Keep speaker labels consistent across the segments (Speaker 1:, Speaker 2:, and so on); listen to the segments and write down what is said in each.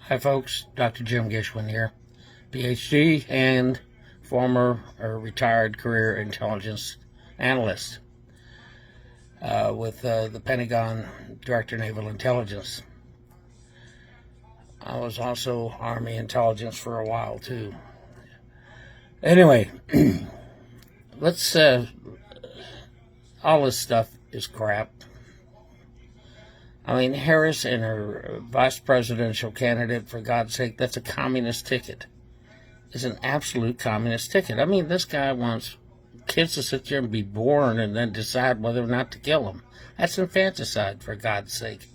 Speaker 1: Hi folks, Dr. Jim Gishwin here, PhD and former or retired career intelligence analyst with the Pentagon Director Naval Intelligence. I was also Army intelligence for a while too. Anyway, let's all this stuff is crap. I mean, Harris and her vice presidential candidate, for God's sake, that's a communist ticket. It's an absolute communist ticket. I mean, this guy wants kids to sit there and be born and then decide whether or not to kill them. That's infanticide, for God's sake.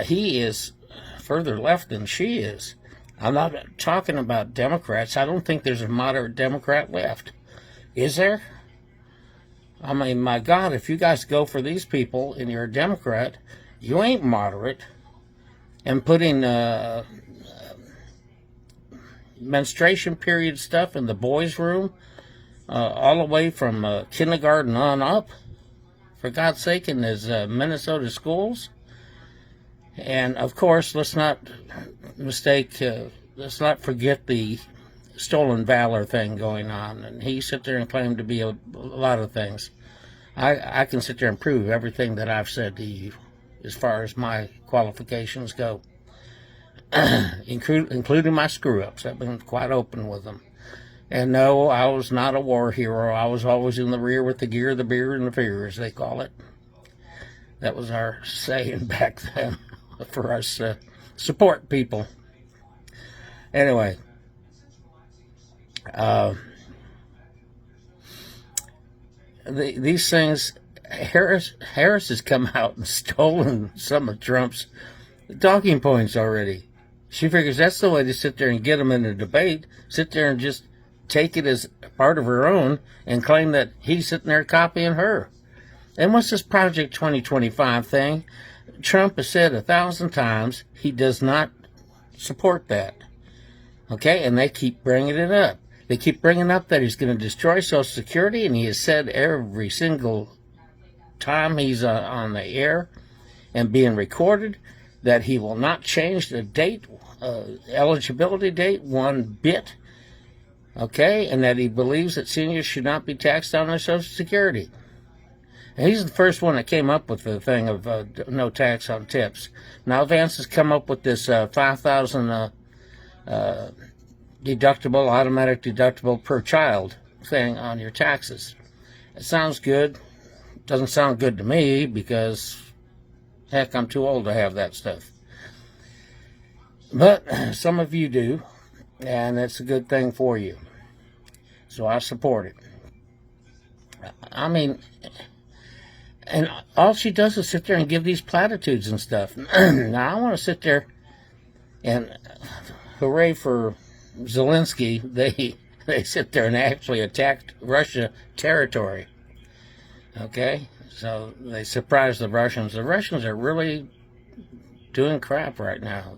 Speaker 1: He is further left than she is. I'm not talking about Democrats. I don't think there's a moderate Democrat left. Is there? I mean, my God, if you guys go for these people and you're a Democrat, you ain't moderate. And putting menstruation period stuff in the boys' room, all the way from kindergarten on up, for God's sake, in his Minnesota schools. And of course, let's not forget the stolen valor thing going on. And he sit there and claim to be a lot of things. I can sit there and prove everything that I've said to you as far as my qualifications go, including my screw-ups. I've been quite open with them. And no, I was not a war hero. I was always in the rear with the gear, the beer, and the fear, as they call it. That was our saying back then for us support people. Anyway, these things, Harris has come out and stolen some of Trump's talking points already. She figures that's the way to sit there and get them in a debate, sit there and just take it as part of her own and claim that he's sitting there copying her. And what's this Project 2025 thing? Trump has said 1,000 times he does not support that. Okay, and they keep bringing it up. They keep bringing up that he's going to destroy Social Security, and he has said every single time he's on the air and being recorded that he will not change the date, eligibility date one bit. Okay, and that he believes that seniors should not be taxed on their Social Security. And he's the first one that came up with the thing of no tax on tips. Now Vance has come up with this $5,000 deductible, automatic deductible per child thing on your taxes. It sounds good. Doesn't sound good to me because, heck, I'm too old to have that stuff. But some of you do, and it's a good thing for you. So I support it. I mean, and all she does is sit there and give these platitudes and stuff. Now, I want to sit there and hooray for Zelensky. They sit there and actually attacked Russia territory. Okay? So they surprised the Russians. The Russians are really doing crap right now.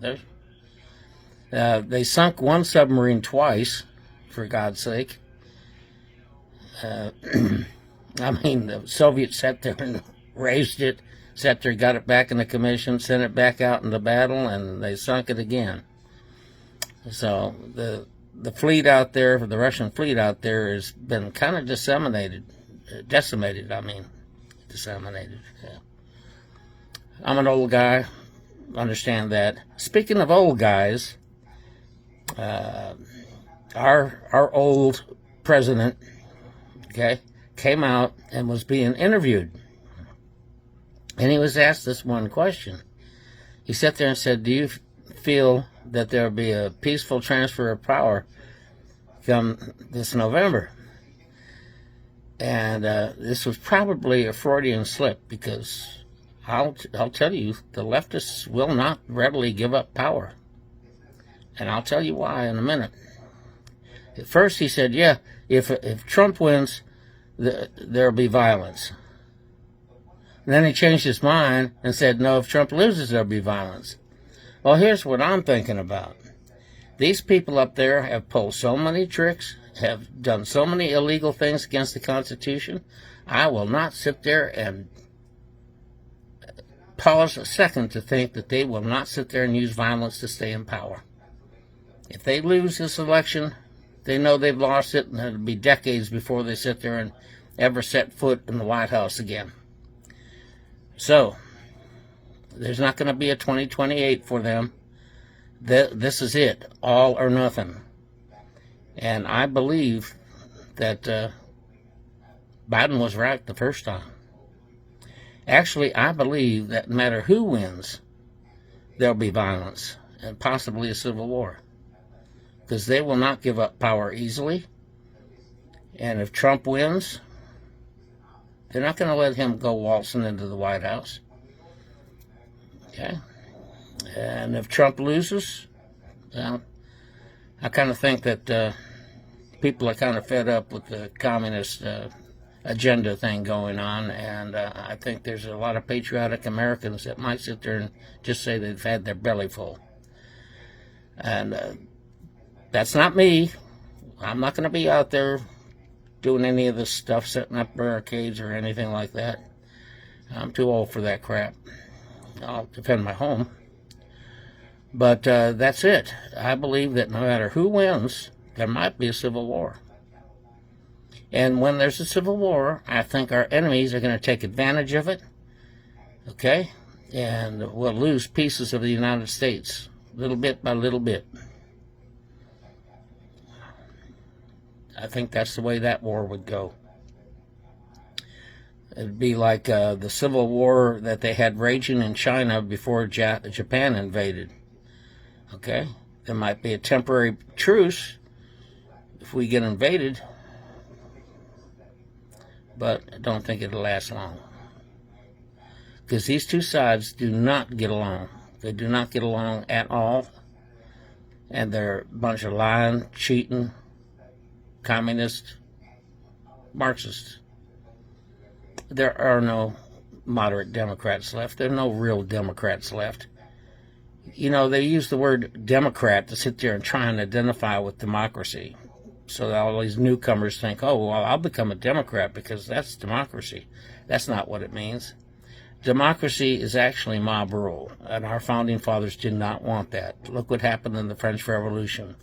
Speaker 1: They sunk one submarine twice, for God's sake. I mean, the Soviets sat there and raised it, sat there, got it back in the commission, sent it back out into battle, and they sunk it again. So the fleet out there, the Russian fleet out there, has been kind of decimated. Yeah. I'm an old guy, understand that. Speaking of old guys, our old president, okay, came out and was being interviewed. And he was asked this one question. He sat there and said, do you feel that there will be a peaceful transfer of power come this November? And this was probably a Freudian slip, because I'll tell you, the leftists will not readily give up power. And I'll tell you why in a minute. At first he said, yeah, if Trump wins, there'll be violence. And then he changed his mind and said, no, if Trump loses, there'll be violence. Well, here's what I'm thinking about. These people up there have pulled so many tricks, have done so many illegal things against the Constitution. I will not sit there and pause a second to think that they will not sit there and use violence to stay in power. If they lose this election, they know they've lost it, and it'll be decades before they sit there and ever set foot in the White House again. So, there's not going to be a 2028 for them. This is it, all or nothing. And I believe that Biden was right the first time. Actually, I believe that no matter who wins, there'll be violence and possibly a civil war. Because they will not give up power easily. And if Trump wins, they're not going to let him go waltzing into the White House. Okay? And if Trump loses, well, I kind of think that people are kind of fed up with the communist agenda thing going on, and I think there's a lot of patriotic Americans that might sit there and just say they've had their belly full. And that's not me. I'm not going to be out there doing any of this stuff, setting up barricades or anything like that. I'm too old for that crap. I'll defend my home. But that's it. I believe that no matter who wins, there might be a civil war. And when there's a civil war, I think our enemies are going to take advantage of it. Okay? And we'll lose pieces of the United States, little bit by little bit. I think that's the way that war would go. It'd be like the civil war that they had raging in China before Japan invaded. Okay? There might be a temporary truce if we get invaded, but I don't think it'll last long. Because these two sides do not get along. They do not get along at all. And they're a bunch of lying, cheating, communist, Marxists. There are no moderate Democrats left. There are no real Democrats left. You know, they use the word Democrat to sit there and try and identify with democracy. So that all these newcomers think, oh, well, I'll become a Democrat because that's democracy. That's not what it means. Democracy is actually mob rule, and our founding fathers did not want that. Look what happened in the French Revolution.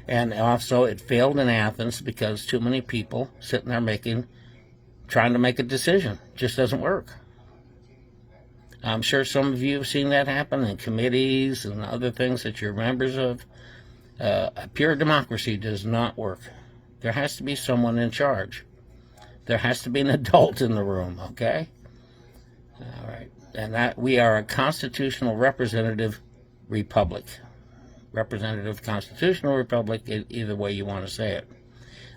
Speaker 1: And also, it failed in Athens because too many people sitting there trying to make a decision. It just doesn't work. I'm sure some of you have seen that happen in committees and other things that you're members of. A pure democracy does not work. There has to be someone in charge. There has to be an adult in the room, okay? All right. And that we are a constitutional representative republic. Representative constitutional republic, either way you want to say it.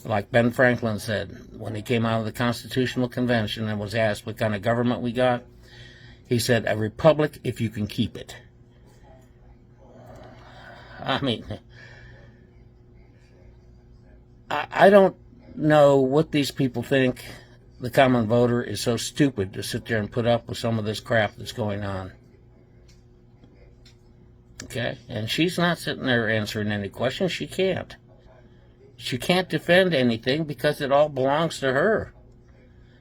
Speaker 1: Like Ben Franklin said when he came out of the Constitutional Convention and was asked what kind of government we got, he said, a republic if you can keep it. I mean, I don't know what these people think. The common voter is so stupid to sit there and put up with some of this crap that's going on. Okay? And she's not sitting there answering any questions. She can't. She can't defend anything because it all belongs to her.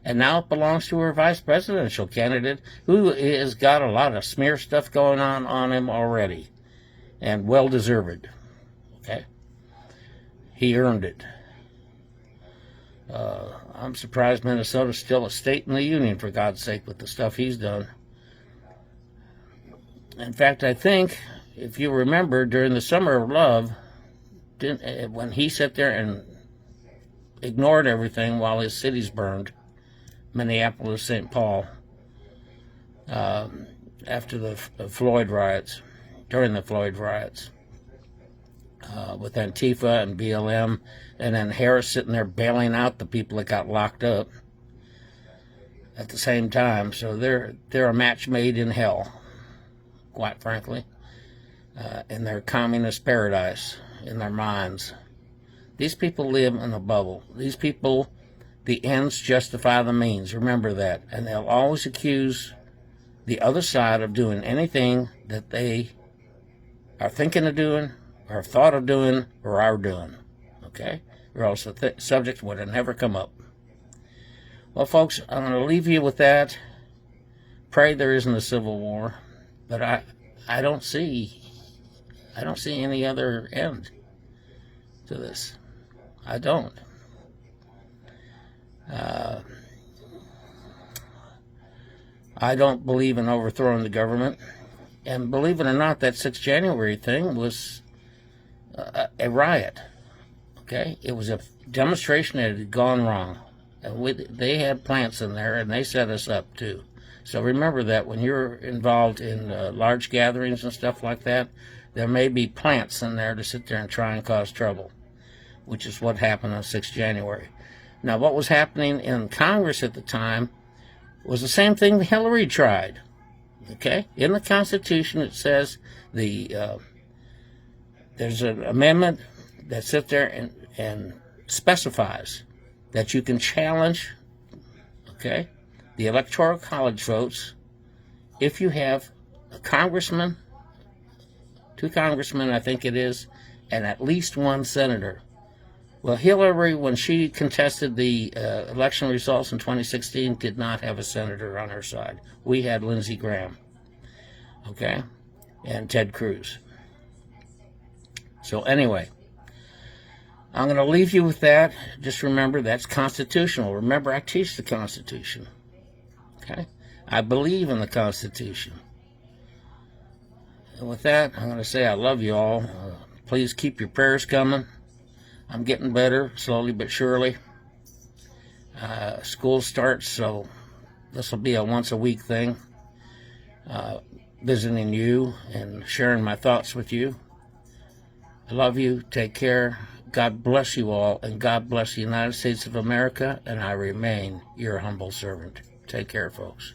Speaker 1: And now it belongs to her vice presidential candidate, who has got a lot of smear stuff going on him already. And well deserved. Okay? He earned it. I'm surprised Minnesota's still a state in the union, for God's sake, with the stuff he's done. In fact, I think, if you remember, during the Summer of Love, when he sat there and ignored everything while his cities burned, Minneapolis, St. Paul, after the Floyd riots, during the Floyd riots, with Antifa and BLM, and then Harris sitting there bailing out the people that got locked up at the same time. So they're a match made in hell, quite frankly, in their communist paradise, in their minds. These people live in a bubble. These people, the ends justify the means. Remember that. And they'll always accuse the other side of doing anything that they are thinking of doing, or have thought of doing, or are doing. Okay? Or else the subject would have never come up. Well, folks, I'm going to leave you with that. pray there isn't a civil war, but I don't see any other end to this. I don't. I don't believe in overthrowing the government. And believe it or not, that 6th January thing was a riot. Okay? It was a demonstration that had gone wrong. And they had plants in there, and they set us up, too. So remember that when you're involved in large gatherings and stuff like that, there may be plants in there to sit there and try and cause trouble, which is what happened on 6th January. Now, what was happening in Congress at the time was the same thing Hillary tried. Okay? In the Constitution, it says there's an amendment that sits there and specifies that you can challenge, okay, the Electoral College votes if you have a congressman, 2 congressmen, I think it is, and at least 1 senator. Well, Hillary, when she contested the election results in 2016, did not have a senator on her side. We had Lindsey Graham, okay, and Ted Cruz. So anyway, I'm going to leave you with that. Just remember, that's constitutional. Remember, I teach the Constitution, okay? I believe in the Constitution. And with that, I'm going to say I love you all. Please keep your prayers coming. I'm getting better, slowly but surely. School starts, so this will be a once-a-week thing. Visiting you and sharing my thoughts with you. I love you. Take care. God bless you all, and God bless the United States of America, and I remain your humble servant. Take care, folks.